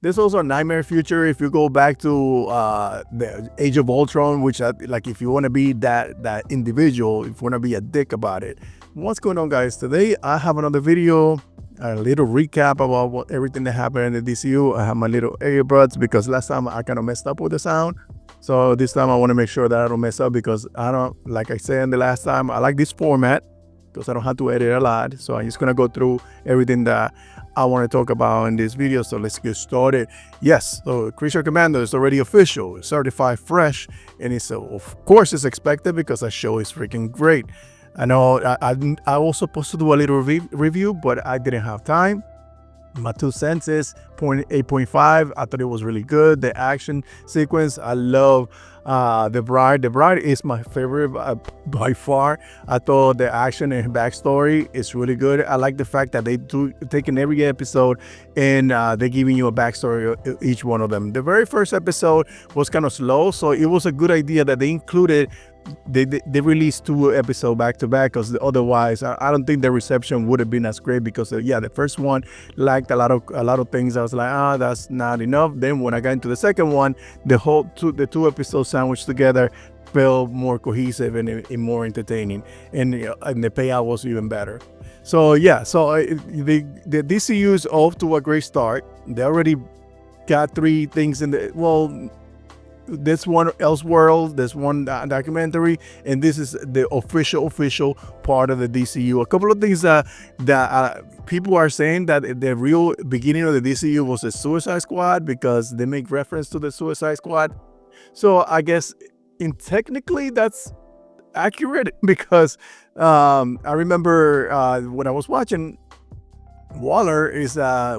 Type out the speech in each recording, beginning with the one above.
There's also a Knightmare future if you go back to the Age of Ultron, which like if you want to be that individual, if you want to be a dick about it. What's going on, guys? Today I have another video, a little recap about everything that happened in the DCU. I have my little earbuds because last time I kind of messed up with the sound. So this time I want to make sure that I don't mess up because I don't, like I said in the last time, I like this format because I don't have to edit a lot. So I'm just going to go through everything that I want to talk about in this video. So let's get started. Yes, so Creature Commando is already official, it's certified fresh, and it's of course it's expected because that show is freaking great. I know I was supposed to do a little review, but I didn't have time. My 2 cents is 8.5. I thought it was really good. The action sequence, I love the bride. The bride is my favorite by far. I thought the action and backstory is really good. I like the fact that they do take in every episode and they're giving you a backstory of each one of them. The very first episode was kind of slow, so it was a good idea that they included. They released 2 episodes back to back because otherwise I don't think the reception would have been as great because yeah, the first one lacked a lot of things. I was like, that's not enough. Then when I got into the second one, the 2 episodes sandwiched together felt more cohesive and more entertaining, and the payout was even better. So yeah, so the DCU is off to a great start. They already got 3 things in the this one Elseworld, this one documentary, and this is the official part of the DCU. A couple of things that people are saying that the real beginning of the DCU was the Suicide Squad because they make reference to the Suicide Squad. So I guess technically that's accurate because I remember when I was watching, Waller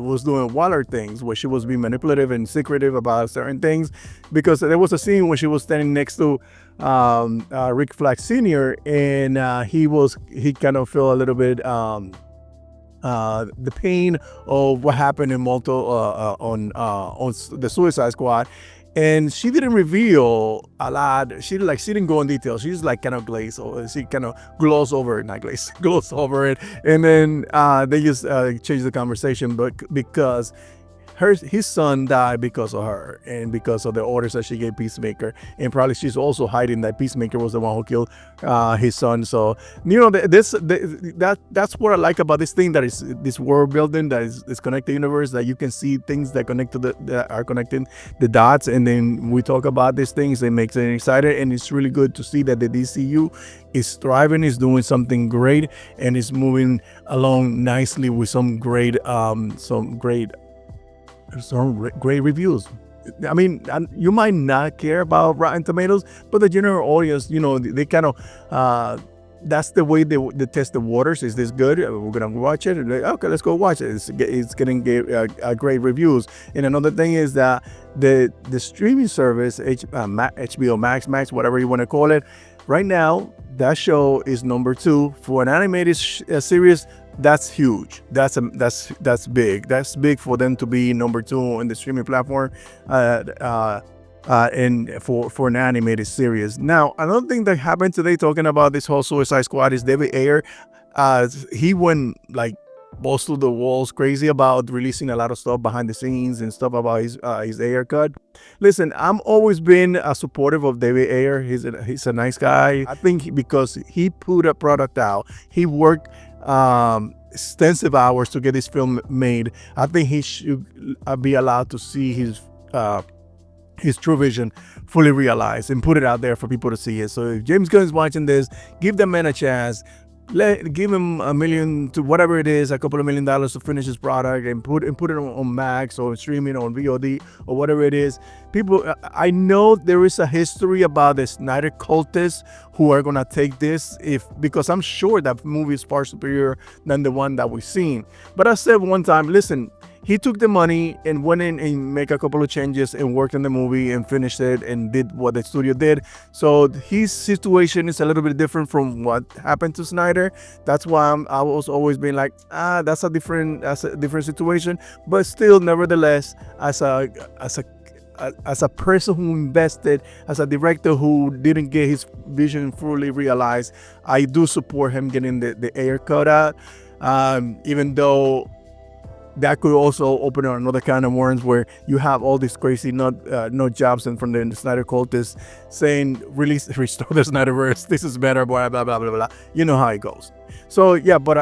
was doing Waller things where she was being manipulative and secretive about certain things, because there was a scene where she was standing next to Rick Flag Sr. and he kind of felt a little bit the pain of what happened in on the Suicide Squad. And she didn't reveal a lot. She didn't go in detail. She's like kind of glazed, or she kind of glossed over it, not glazed, glossed over it. And then they just changed the conversation, but because his son died because of her and because of the orders that she gave Peacemaker, and probably she's also hiding that Peacemaker was the one who killed his son. So that's what I like about this thing, that is this world building that is connected universe, that you can see things that connect to that are connecting the dots, and then we talk about these things. It makes it excited, and it's really good to see that the DCU is thriving, is doing something great, and is moving along nicely with some great reviews. I mean, you might not care about Rotten Tomatoes, but the general audience, they kind of, that's the way they test the waters. Is this good? We're gonna watch it. Okay, let's go watch it. It's getting great reviews. And another thing is that the streaming service, HBO Max, whatever you want to call it, right now that show is number 2 for an animated series. That's huge. That's big. That's big for them to be number 2 in the streaming platform, and for an animated series. Now, another thing that happened today, talking about this whole Suicide Squad, is David Ayer. He went like balls to the walls crazy about releasing a lot of stuff behind the scenes and stuff about his Ayer cut. Listen, I'm always been supportive of David Ayer. He's a nice guy. I think because he put a product out, he worked extensive hours to get this film made. I think he should be allowed to see his true vision fully realized and put it out there for people to see it. So if James Gunn is watching this, give the man a chance. Give him $1 million to whatever it is, a couple of $1 million to finish his product and put it on Max or streaming or on VOD or whatever it is. People, I know there is a history about the Snyder cultists who are gonna take this because I'm sure that movie is far superior than the one that we've seen. But I said one time, listen, he took the money and went in and make a couple of changes and worked on the movie and finished it and did what the studio did. So his situation is a little bit different from what happened to Snyder. That's why I was always being like, that's a different situation. But still, nevertheless, as a person who invested, as a director who didn't get his vision fully realized, I do support him getting the Ayer cut out, even though that could also open up another kind of worms where you have all these crazy nut jobs and from the Snyder cultists saying restore the Snyderverse, this is better, blah blah blah blah blah. You know how it goes. So yeah, but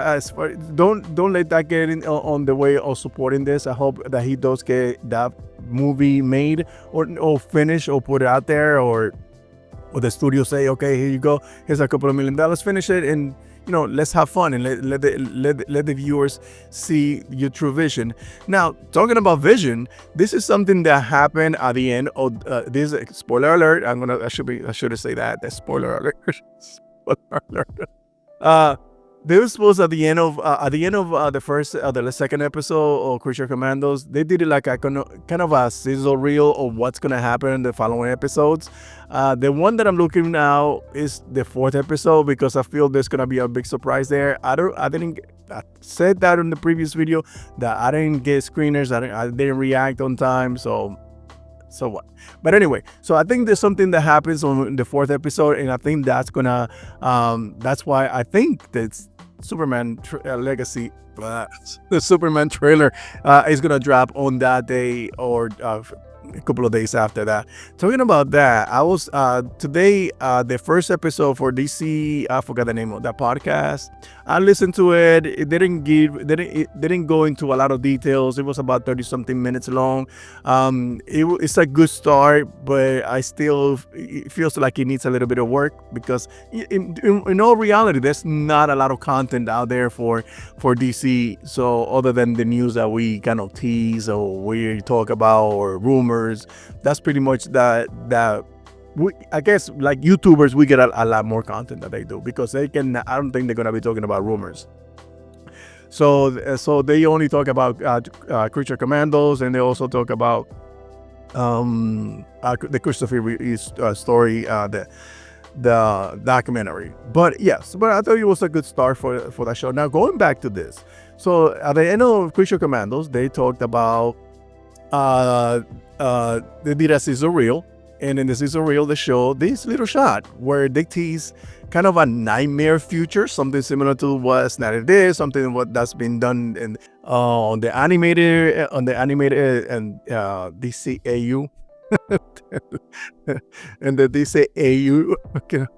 don't let that get in on the way of supporting this. I hope that he does get that movie made or finished or put it out there, or the studio say, okay, here you go, here's a couple of $1 million, finish it, and let's have fun and let the viewers see your true vision. Now, talking about vision, this is something that happened at the end of this. Spoiler alert! I should say that. That's spoiler alert. Spoiler alert. This was at the end of the second episode of Creature Commandos. They did it like a kind of a sizzle reel of what's gonna happen in the following episodes. The one that I'm looking now is the 4th episode because I feel there's gonna be a big surprise there. I said that in the previous video that I didn't get screeners. I didn't react on time, so what? But anyway, so I think there's something that happens on the 4th episode, and I think that's gonna that's why I think that Superman Legacy, the Superman trailer is gonna drop on that day or a couple of days after that. Talking about that, I was today the first episode for DC. I forgot the name of that podcast. I listened to it. It didn't go into a lot of details. It was about 30 something minutes long. It's a good start, but it feels like it needs a little bit of work because in all reality, there's not a lot of content out there for DC. So other than the news that we kind of tease or we talk about or rumors, that's pretty much that. I guess like YouTubers, we get a lot more content that they do because I don't think they're gonna be talking about rumors. So they only talk about Creature Commandos, and they also talk about the Christopher Reeve story, the documentary. But yes, I thought it was a good start for that show. Now going back to this, so at the end of Creature Commandos, they talked about they did a sizzle reel. And in the sizzle reel, they show this little shot where they tease kind of a nightmare future, something similar to what Snyder did, something that's been done on the animated and DCAU. And the DCAU,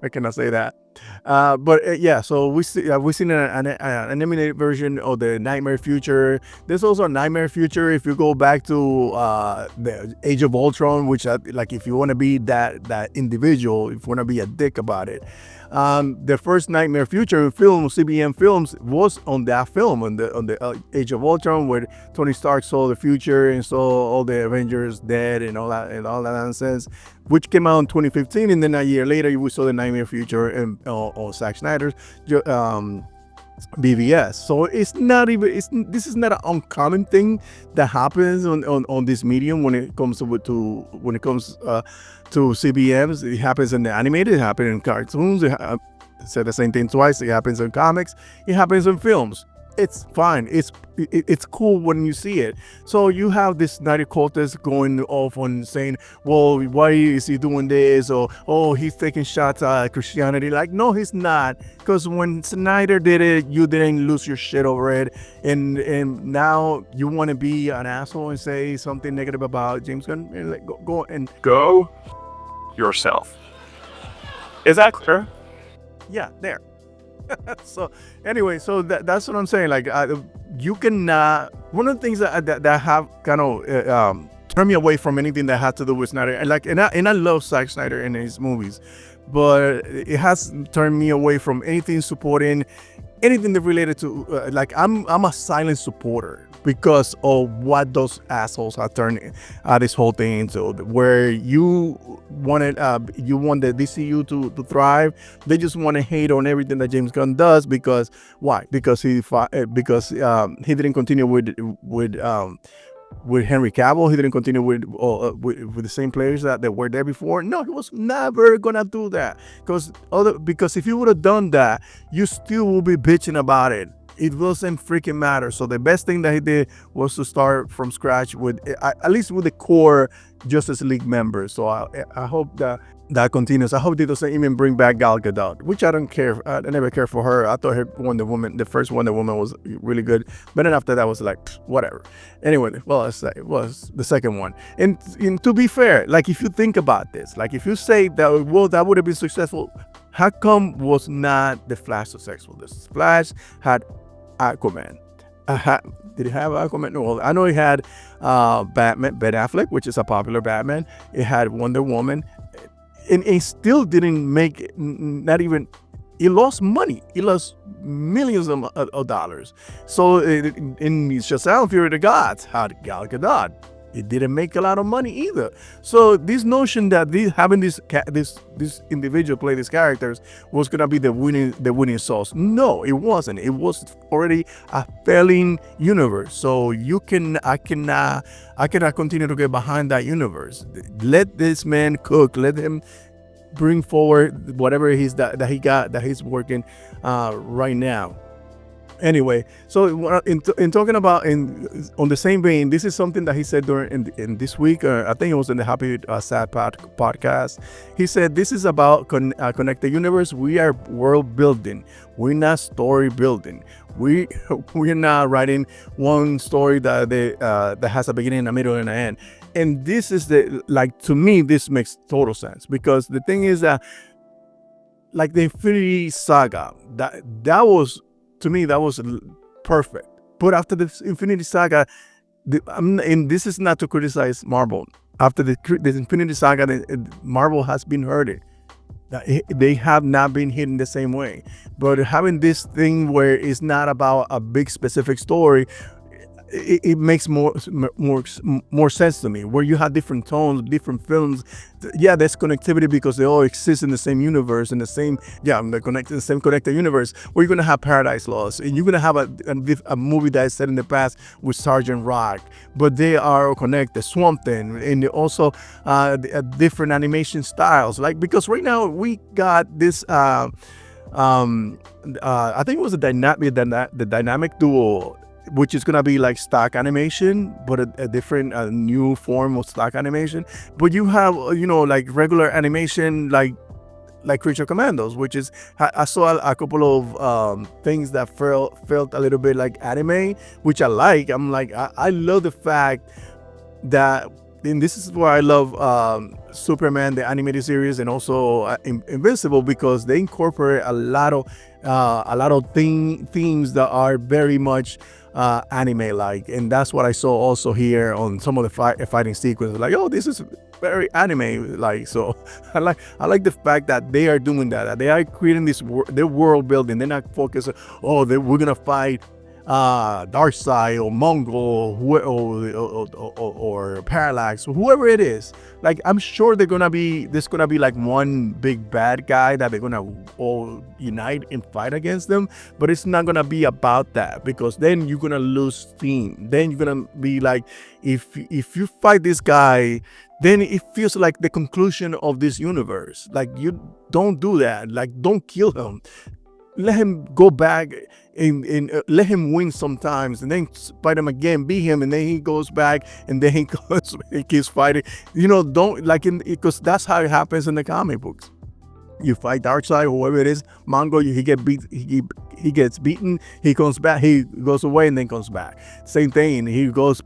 I cannot say that. But yeah, so we've seen an animated version of the Knightmare future. There's also a Nightmare future if you go back to the Age of Ultron, which like if you want to be that individual, if you want to be a dick about it. The first Nightmare future film, CBM Films, was on that film, on the Age of Ultron, where Tony Stark saw the future and saw all the Avengers dead and all that nonsense, which came out in 2015, and then a year later we saw the Nightmare future on Zack Snyder's BVS. So this is not an uncommon thing that happens on this medium when it comes to CBMs. It happens in the animated, it happens in cartoons. I said the same thing twice. It happens in comics. It happens in films. It's fine. It's cool when you see it. So you have this Snyder cultist going off on saying, well, why is he doing this? Or, oh, he's taking shots at Christianity. Like, no, he's not. Because when Snyder did it, you didn't lose your shit over it. And now you want to be an asshole and say something negative about James Gunn? And like, go yourself. Is that clear? Yeah, there. So anyway, so that's what I'm saying. Like you cannot. One of the things that have kind of turned me away from anything that had to do with Snyder, and I love Zack Snyder and his movies, but it has turned me away from anything supporting anything that related to like I'm a silent supporter because of what those assholes are turning this whole thing into, where you want the DCU to thrive. They just want to hate on everything that James Gunn does because why? Because he didn't continue with Henry Cavill. He didn't continue with the same players that were there before. No, he was never gonna do that because if you would have done that, you still will be bitching about it. It doesn't freaking matter. So the best thing that he did was to start from scratch with at least with the core Justice League members. So I hope that continues. I hope they doesn't even bring back Gal Gadot, which I don't care. I never cared for her. I thought her Wonder Woman, the first Wonder Woman, was really good, but then after that was like whatever. Anyway, well, it was the second one. And to be fair, like if you think about this, like if you say that, well, that would have been successful, how come was not the Flash successful? The Flash had Aquaman. Did it have Aquaman? No, I know it had Batman, Ben Affleck, which is a popular Batman. It had Wonder Woman, and it still didn't make not even. It lost money. It lost millions of dollars. So in Shazam: Fury of the Gods had Gal Gadot. It didn't make a lot of money either. So this notion that having this individual play these characters was gonna be the winning sauce. No, it wasn't. It was already a failing universe. So I cannot continue to get behind that universe. Let this man cook. Let him bring forward whatever that he's working right now. Anyway, so in talking about on the same vein, this is something that he said during in this week. I think it was in the Happy Sad podcast. He said this is about connect the universe. We are world building. We're not story building. We're not writing one story that has a beginning, a middle, and an end. And this is to me, this makes total sense, because the thing is that, like the Infinity Saga, that was, to me, that was perfect. But after the Infinity Saga, and this is not to criticize Marvel. After the Infinity Saga, Marvel has been hurting. They have not been hit in the same way. But having this thing where it's not about a big specific story, it makes more sense to me, where you have different tones, different films. Yeah, there's connectivity because they all exist in the same universe, in the same, the same connected universe, where you're going to have Paradise Lost, and you're going to have a movie that is set in the past with Sergeant Rock, but they are connected, Swamp Thing, and also different animation styles. Like, because right now we got this, I think it was the dynamic duo, which is gonna be like stock animation, but a different, new form of stock animation. But you have, like regular animation, like Creature Commandos, which is, I saw a couple of things that felt a little bit like anime, which I like. I'm like, I love the fact that, and this is why I love Superman, the animated series, and also Invincible, because they incorporate a lot of themes that are very much anime-like, and that's what I saw also here on some of the fighting sequences. Like, oh, this is very anime-like. So I like the fact that they are doing that they are creating their world building. They're not focused on, we're gonna fight Darkseid or Mongol or Parallax or whoever it is. Like, I'm sure there's gonna be like one big bad guy that they're gonna all unite and fight against them, but it's not gonna be about that, because then you're gonna lose steam. Then you're gonna be like, if you fight this guy, then it feels like the conclusion of this universe. Like, you don't do that. Like, don't kill him. Let him go back and let him win sometimes, and then fight him again, beat him, and then he goes back, and then he keeps fighting. Don't, like, because that's how it happens in the comic books. You fight Darkseid, whoever it is, Mongol, he gets beaten, he comes back, he goes away, and then comes back. Same thing. He beats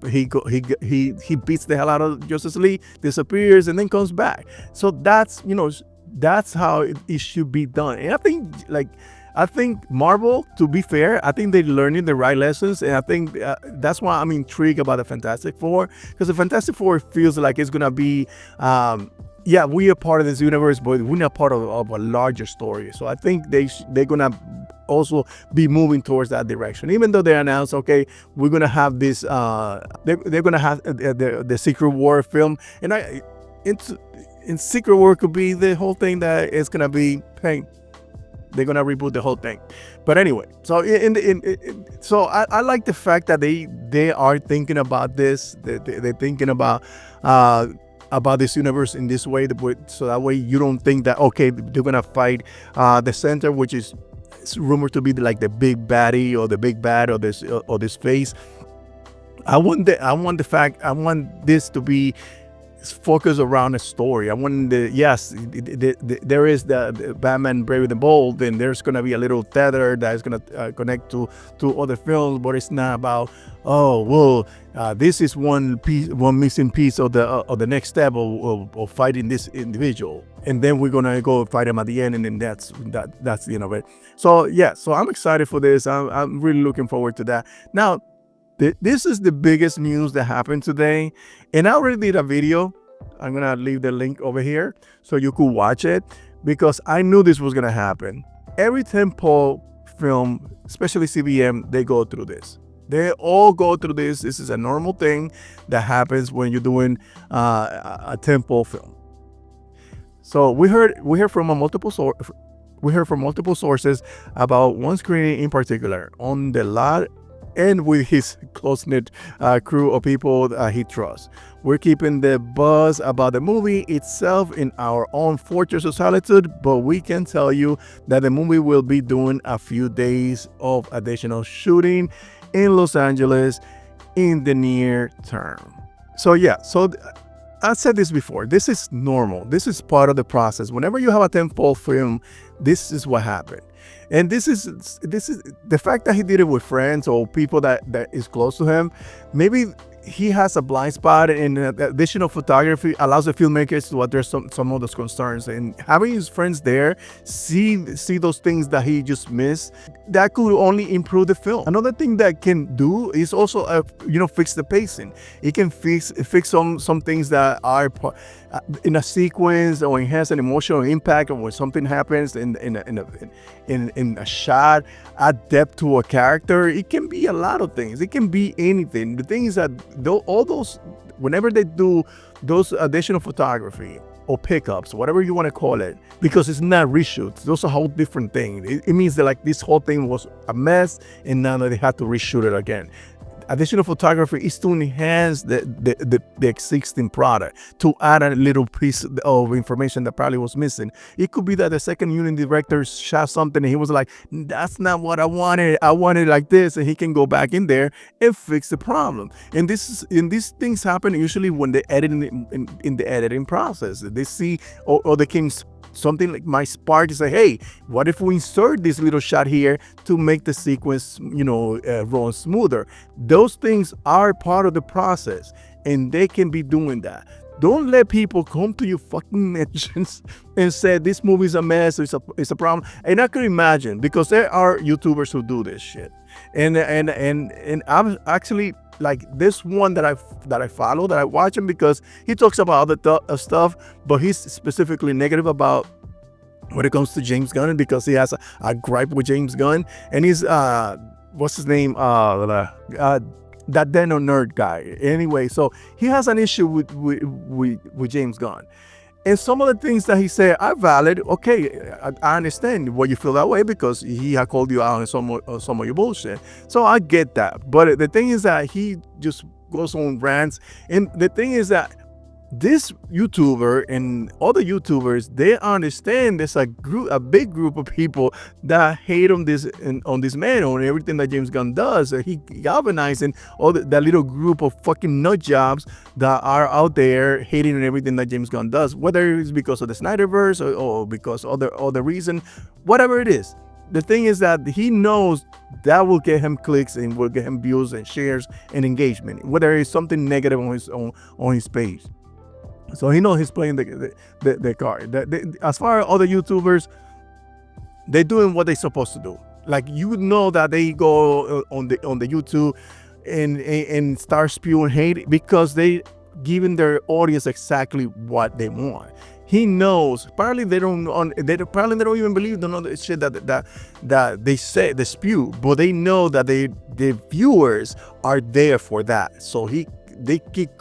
the hell out of Justice League, disappears, and then comes back. So that's how it should be done. And I think Marvel, to be fair, I think they're learning the right lessons, and I think that's why I'm intrigued about the Fantastic Four, because the Fantastic Four feels like it's gonna be, we are part of this universe, but we're not part of a larger story. So I think they're gonna also be moving towards that direction, even though they announced, okay, we're gonna have this, they're gonna have the Secret War film, and in Secret War could be the whole thing that is gonna be paying. They're gonna reboot the whole thing. But anyway, so so I like the fact that they are thinking about this. They're thinking about this universe in this way, so that way you don't think that, okay, they're gonna fight the center, which is rumored to be like the big baddie or the big bad or this face. I want this to be focus around a story. I want there is the Batman Brave and the Bold, and there's gonna be a little tether that is gonna connect to other films, but it's not about this is one missing piece of the next step of fighting this individual, and then we're gonna go fight him at the end, and then that's the end of it. So yeah, so I'm excited for this. I'm really looking forward to that. Now, this is the biggest news that happened today, and I already did a video. I'm gonna leave the link over here so you could watch it, because I knew this was gonna happen. Every tentpole film, especially CBM, they go through this. They all go through this. This is a normal thing that happens when you're doing a tentpole film. So we heard from multiple sources about one screening in particular on the lot, and with his close-knit crew of people he trusts. We're keeping the buzz about the movie itself in our own fortress of solitude, but we can tell you that the movie will be doing a few days of additional shooting in Los Angeles in the near term. So yeah, I said this before, this is normal. This is part of the process. Whenever you have a tentpole film, this is what happened. And this is the fact that he did it with friends or people that is close to him. Maybe he has a blind spot, and additional photography allows the filmmakers to address some of those concerns, and having his friends there see those things that he just missed, that could only improve the film. Another thing that can do is also fix the pacing. It can fix some things that are in a sequence, or enhance an emotional impact, or when something happens in a shot, add depth to a character. It can be a lot of things. It can be anything. The thing is that all those, whenever they do those additional photography or pickups, whatever you want to call it, because it's not reshoots, those are a whole different thing. It means that like this whole thing was a mess, and now they have to reshoot it again. Additional photography is to enhance the existing product, to add a little piece of information that probably was missing. It could be that the second unit director shot something and he was like, that's not what I wanted. I wanted like this, and he can go back in there and fix the problem. And these things happen usually when they edit in the editing process. They see or they can something like my spark to say, hey, what if we insert this little shot here to make the sequence, run smoother? Those things are part of the process, and they can be doing that. Don't let people come to your fucking mentions and say this movie's a mess, it's a problem. And I can imagine, because there are YouTubers who do this shit. And I'm actually like this one that I follow, that I watch him, because he talks about other stuff, but he's specifically negative about when it comes to James Gunn, because he has a gripe with James Gunn, and he's what's his name, that Deno nerd guy. Anyway, so he has an issue with James Gunn. And some of the things that he said are valid. Okay, I understand why you feel that way, because he had called you out on some of your bullshit. So I get that. But the thing is that he just goes on rants. And the thing is that this YouTuber and other YouTubers, they understand there's a big group of people that hate on this man, on everything that James Gunn does. He galvanizing all that little group of fucking nut jobs that are out there hating on everything that James Gunn does, whether it's because of the Snyderverse or because other reason, whatever it is. The thing is that he knows that will get him clicks and will get him views and shares and engagement, whether it's something negative on his page. So he knows he's playing the card. As far as other YouTubers, they're doing what they're supposed to do. Like, you know that they go on the YouTube and start spewing hate because they giving their audience exactly what they want. He knows. Probably they don't even believe none of the shit that they say, they spew, but they know that the viewers are there for that. So they keep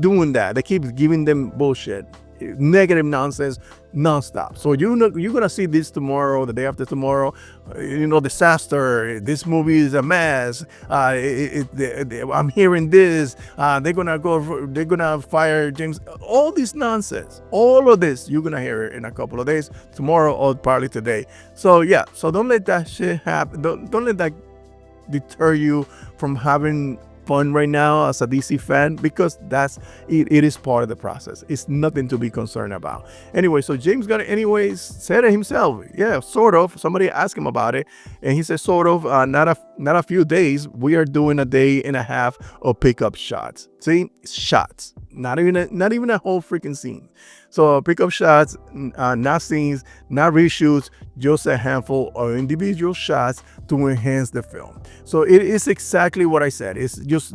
doing that. They keep giving them bullshit, negative nonsense, nonstop. So you're gonna see this tomorrow, the day after tomorrow. Disaster. This movie is a mess. I'm hearing this. They're gonna fire James. All this nonsense. All of this you're gonna hear in a couple of days, tomorrow or probably today. So yeah. So don't let that shit happen. Don't let that deter you from having fun right now as a DC fan, because it is part of the process. It's nothing to be concerned about. Anyway, so James Gunn anyways said it himself. Yeah, sort of. Somebody asked him about it, and he said sort of, not a few days. We are doing a day and a half of pickup shots. See, shots. Not even a whole freaking scene. So pickup shots, not scenes, not reshoots, just a handful of individual shots to enhance the film. So it is exactly what I said. It's just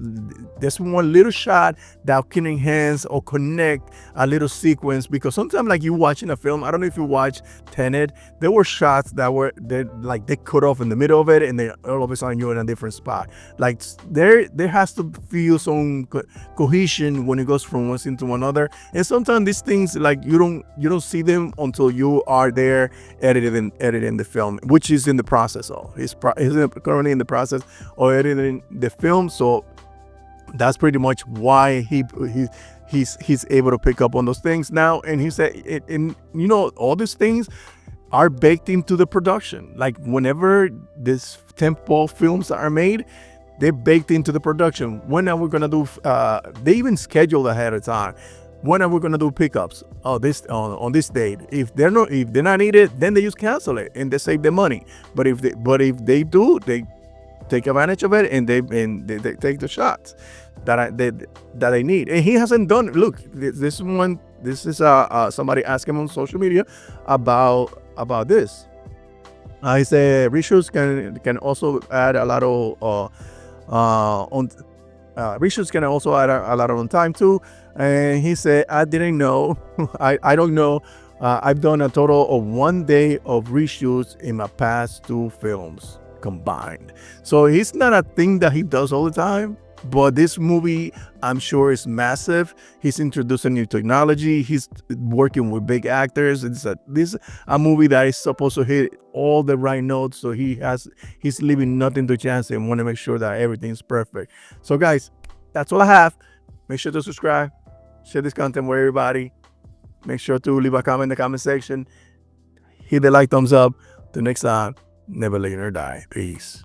this one little shot that can enhance or connect a little sequence, because sometimes like you watching a film, I don't know if you watch Tenet, there were shots that were they cut off in the middle of it, and then all of a sudden you're in a different spot. Like there has to feel some cohesion when it goes from one scene to another. And sometimes these things, like you don't see them until you are there editing the film, which is in the process of. He's currently in the process of editing the film, so that's pretty much why he's able to pick up on those things now. And he said, all these things are baked into the production. Like whenever these tempo films are made, they're baked into the production. When are we gonna do? They even schedule ahead of time. When are we gonna do pickups? Oh, on this date. If they're not needed, then they just cancel it and they save the money. But if they do, they take advantage of it, and they take the shots that they need. And he hasn't done. Look, this is somebody asked him on social media about this. He said reshoots can also add a lot of reshoots can also add a lot of on time too. And he said, I didn't know. I don't know. I've done a total of 1 day of reshoots in my past 2 films combined. So it's not a thing that he does all the time. But this movie, I'm sure, is massive. He's introducing new technology. He's working with big actors. This is a movie that is supposed to hit all the right notes. So he's leaving nothing to chance and want to make sure that everything's perfect. So guys, that's all I have. Make sure to subscribe, share this content with everybody. Make sure to leave a comment in the comment section. Hit the like, thumbs up. Till next time, never let your die. Peace.